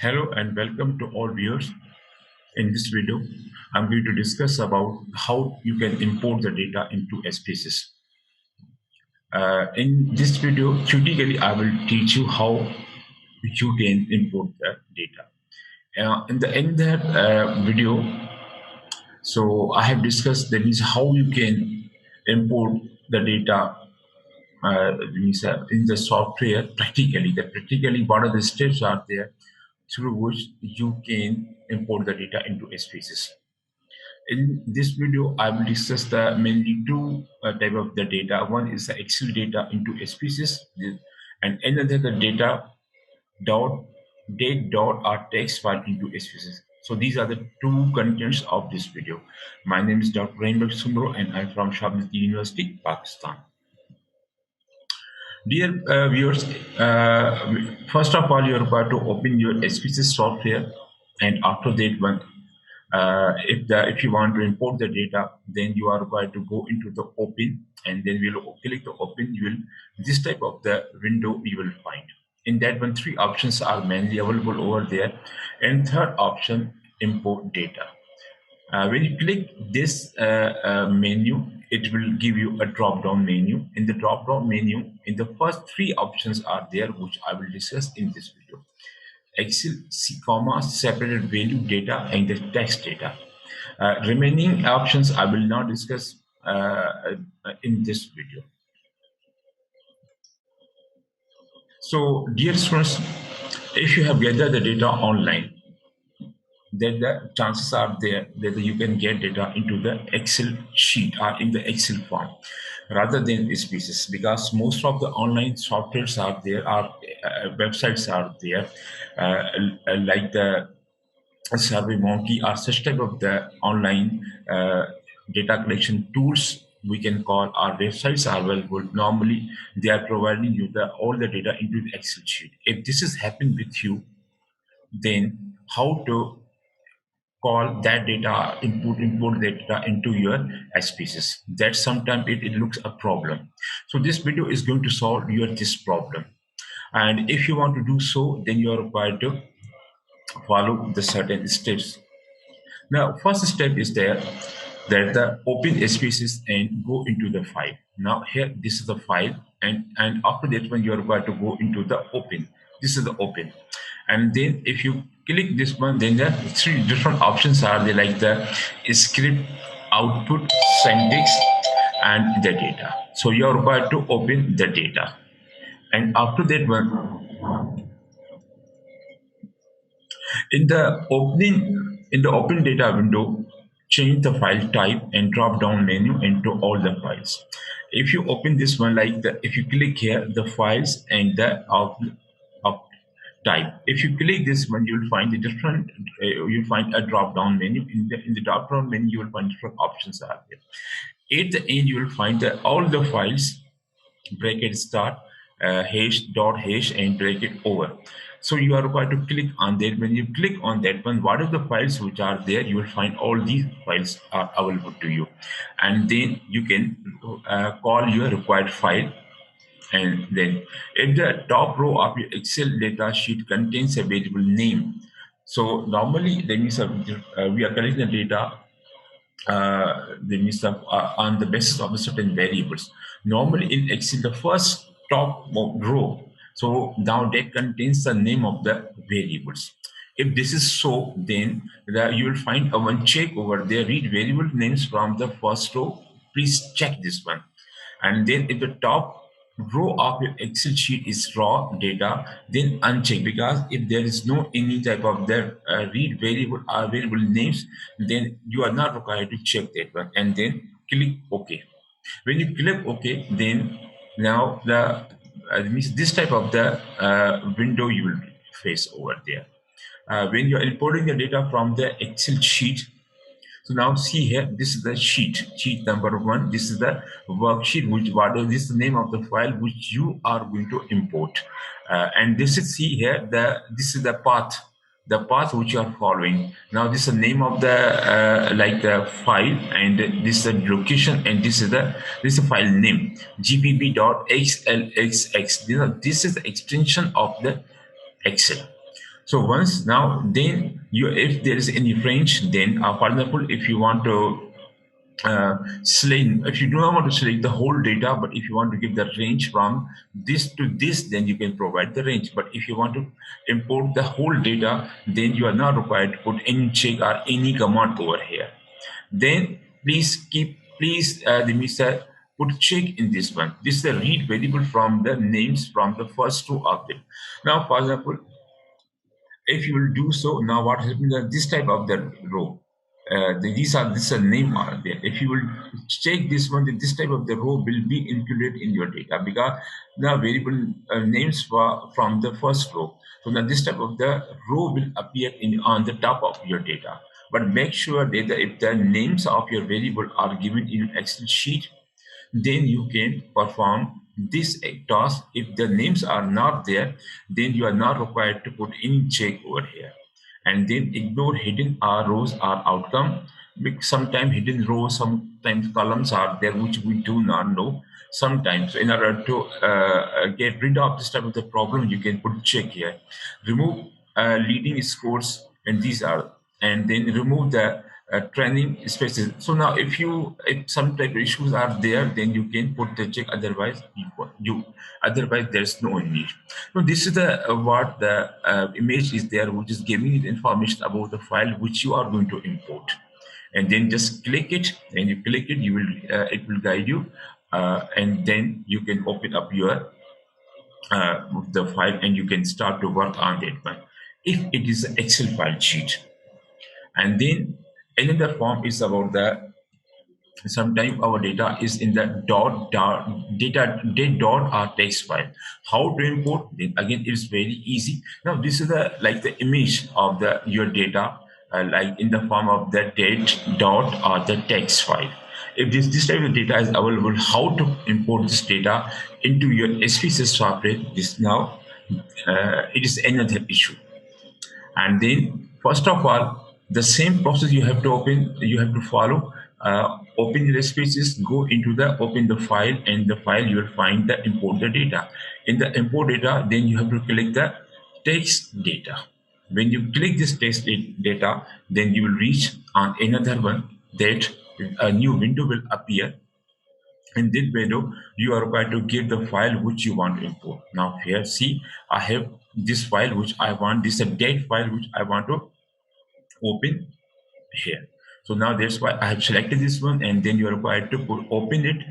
Hello and welcome to all viewers. In this video, I'm going to discuss about how you can import the data into SPSS. In this video, theoretically, I will teach you how you can import the data. In that video, so I have discussed that is how you can import the data in the software practically. That practically, what are the steps are there through which you can import the data into SPSS. In this video, I will discuss the mainly two type of the data. One is the Excel data into SPSS, and another the data dot date dot or text file into SPSS. So these are the two contents of this video. My name is Dr. Rainbow Sumro, and I'm from Shabnati University, Pakistan. Dear viewers, first of all, you're required to open your SPSS software, and after that, if you want to import the data, then you are required to go into the open, and then we'll click the open. You will this type of the window you will find. In that one, three options are mainly available over there, and third option import data. When you click this menu, it will give you a drop down menu. In the drop down menu, in the first three options are there, which I will discuss in this video. Excel, comma, separated value data and the text data. Remaining options I will now discuss in this video. So, dear students, if you have gathered the data online, then the chances are there that you can get data into the Excel sheet or in the Excel form rather than SPSS, because most of the online softwares are there, are websites are there, like the Survey Monkey or such type of the online data collection tools we can call. Our websites are available. Normally, they are providing you the all the data into the Excel sheet. If this has happened with you, then how to call that data, import that data into your SPSS? That sometimes it looks a problem. So this video is going to solve your this problem. And if you want to do so, then you are required to follow the certain steps. Now, first step is there that the open SPSS and go into the file. Now here, this is the file, and after that one, you are required to go into the open. This is the open, and then if you click this one, then the three different options are there, like the script, output, syntax, and the data. So you are required to open the data, and after that one, in the open data window, change the file type and drop down menu into all the files. If you open this one, if you click here, the files and the of type. If you click this one, you'll find the different. You'll find a drop down menu. In the drop down menu, you will find different options are there. At the end, you will find all the files, bracket start, hash dot hash, and bracket over. So you are required to click on that. When you click on that one, what are the files which are there, you will find all these files are available to you, and then you can call your required file. And then if the top row of your Excel data sheet contains a variable name, so normally that means we are collecting the data, on the basis of the certain variables. Normally in Excel, the first top row, so now that contains the name of the variables. If this is so, then you will find a one check over there, read variable names from the first row. Please check this one. And then if the top row of your Excel sheet is raw data, then uncheck, because if there is no any type of the read variable or variable names, then you are not required to check that one, and then click OK. When you click OK, then now the means this type of the window you will face over there. When you are importing the data from the Excel sheet, so now see here, this is the sheet number one. This is the worksheet, this is the name of the file which you are going to import. And this is, see here, this is the path which you are following. Now this is the name of the the file, and this is the location, and this is the file name, gpb.xlxx. This is the extension of the Excel. So once now, then you, if there is any range, then for example, if you want to select, if you do not want to select the whole data, but if you want to give the range from this to this, then you can provide the range. But if you want to import the whole data, then you are not required to put any check or any command over here. Then please the Mr. put check in this one. This is a read variable from the names from the first two of them. Now, for example, if you will do so, now what happens is this type of the row. These are this a name are there. If you will check this one, then this type of the row will be included in your data because the variable names from the first row. So now this type of the row will appear in on the top of your data. But make sure that if the names of your variable are given in an Excel sheet, then you can perform this task. If the names are not there, then you are not required to put any check over here. And then ignore hidden rows or outcome. Sometimes hidden rows, sometimes columns are there which we do not know. Sometimes, in order to get rid of this type of the problem, you can put check here. Remove leading scores, and these are, and then remove the training spaces. So now, if some type of issues are there, then you can put the check. Otherwise, otherwise there's no need. So this is the what the image is there, which is giving you information about the file which you are going to import. And then just click it. And you click it, you will it will guide you, and then you can open up your the file and you can start to work on that one. If it is an Excel file sheet, and then another form is about the sometimes our data is in the dot or text file. How to import? Then again, it's very easy. Now this is the like the image of the your data, like in the form of the date dot or the text file. If this type of data is available, how to import this data into your SPSS software? This now it is another issue. And then first of all, the same process you have to follow. Open the spaces, go into the open the file, and the file you will find the import the data. In the import data, then you have to click the text data. When you click this data, then you will reach on another one that a new window will appear. In this window, you are required to give the file which you want to import. Now here, see, I have this file which I want. This is a date file which I want to open here. So now that's why I have selected this one, and then you are required to open it.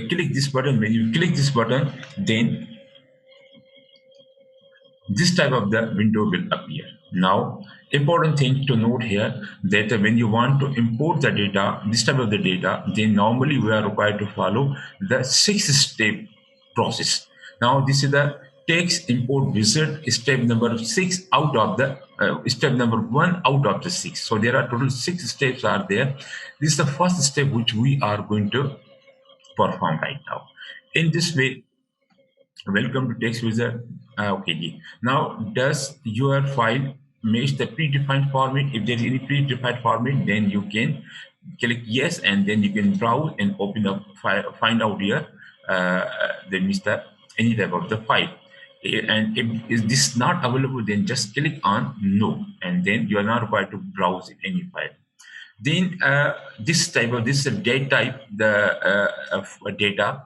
Click this button. When you click this button, then this type of the window will appear. Now, important thing to note here that when you want to import the data, this type of the data, then normally we are required to follow the 6-step process. Now, this is the text import wizard step number 6 out of the step number 1 out of the 6. So there are total 6 steps are there. This is the first step which we are going to perform right now. In this way, welcome to text wizard. Okay. Now, does your file match the predefined format? If there is any predefined format, then you can click yes, and then you can browse and open up file, find out here the Mr. any type of the file. And if is this not available, then just click on no, and then you are not required to browse any file. Then this is a date type, the of data,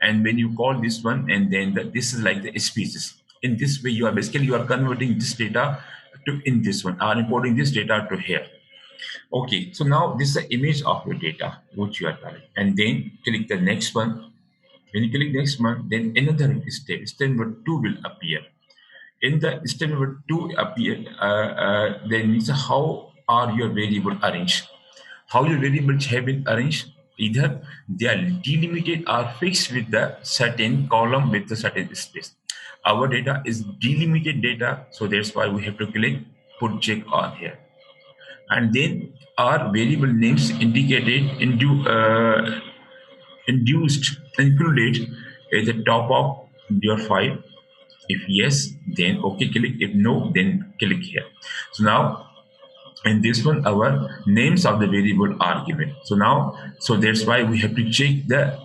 and when you call this one, and then this is like the species. In this way, you are converting this data to in this one, or importing this data to here. Okay, so now this is the image of your data which you are calling, and then click the next one. When you click next one, then another step number 2 will appear. In the step number 2 appear, then means how are your variable arranged? How your variables have been arranged? Either they are delimited or fixed with the certain column with the certain space. Our data is delimited data, so that's why we have to click put check on here. And then our variable names indicated induced included at the top of your file. If yes, then okay, click. If no, then click here. So now in this one, our names of the variable are given. So now, so that's why we have to check the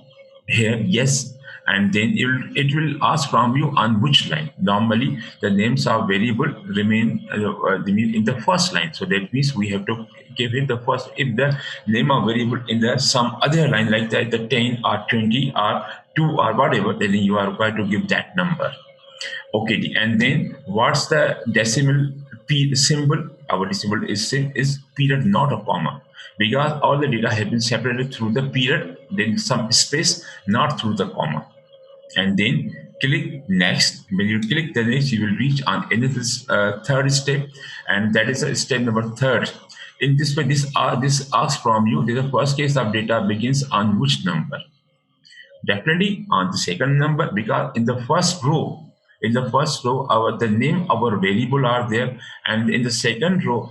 here yes, and then it will ask from you on which line. Normally, the names of variable remain in the first line. So that means we have to give it the first. If the name of variable in the some other line like that, the 10 or 20 or 2 or whatever, then you are required to give that number. Okay, and then what's the decimal symbol? Our decimal is period, not a comma, because all the data have been separated through the period, then some space, not through the comma. And then click next. When you click the next, you will reach on another third step, and that is step number third. In this way, this asks from you. The first case of data begins on which number? Definitely on the second number, because in the first row, our the name our variable are there, and in the second row,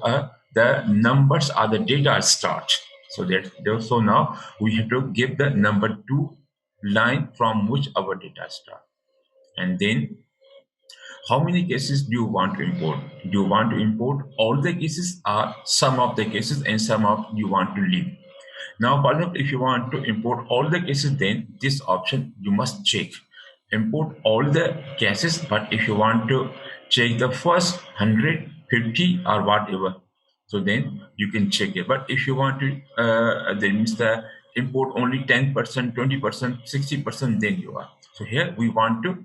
the numbers are the data start. So now we have to give the number two line from which our data start, and then how many cases do you want to import? Do you want to import all the cases or some of the cases and some of you want to leave? Now, for example, if you want to import all the cases, then this option you must check. Import all the cases, but if you want to check the first 150 or whatever, so then you can check it. But if you want to, that means the import only 10%, 20%, 60%, then you are. So here we want to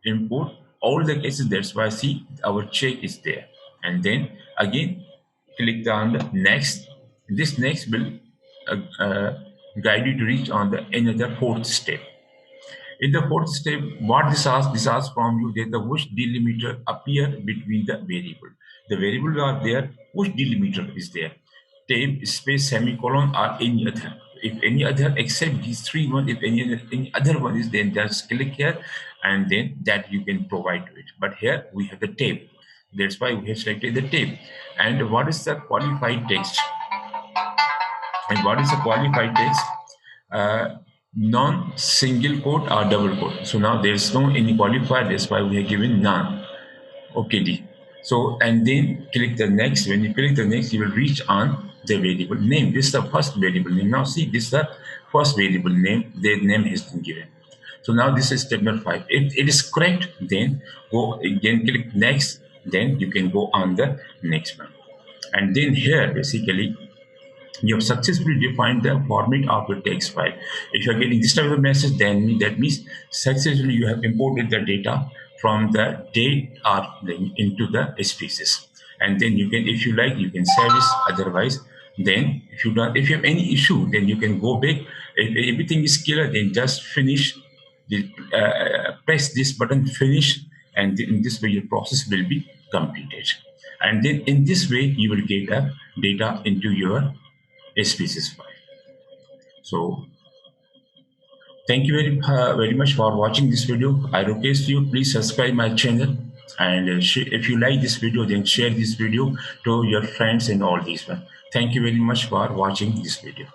import all the cases. That's why see our check is there. And then again, click on the next. This next will guide you to reach on the another fourth step. In the fourth step, what this asks from you that the which delimiter appear between the variable. The variable are there, which delimiter is there? Tab, space, semicolon, or any other. If any other except these three one, if any other one is, then just click here, and then that you can provide to it. But here we have the tab. That's why we have selected the tab. And what is the qualified text? And what is a qualified text? Non-single quote or double quote. So now there's no any qualifier. That's why we have given none. Okay, D. So and then click the next. When you click the next, you will reach on the variable name. This is the first variable name. Now see, this is the first variable name. The name has been given. So now this is step number 5. If it is correct, then go again, click next. Then you can go on the next one. And then here basically you have successfully defined the format of your text file. If you are getting this type of message, then that means successfully you have imported the data from the date or into the SPSS. And then you can, if you like, you can save it. Otherwise, then if you have any issue, then you can go back. If everything is clear, then just finish. Press this button, finish, and in this way your process will be completed. And then in this way you will get a data into your SPSS file. So thank you very much for watching this video. I request you please subscribe my channel, and if you like this video, then share this video to your friends and all these one. Thank you very much for watching this video.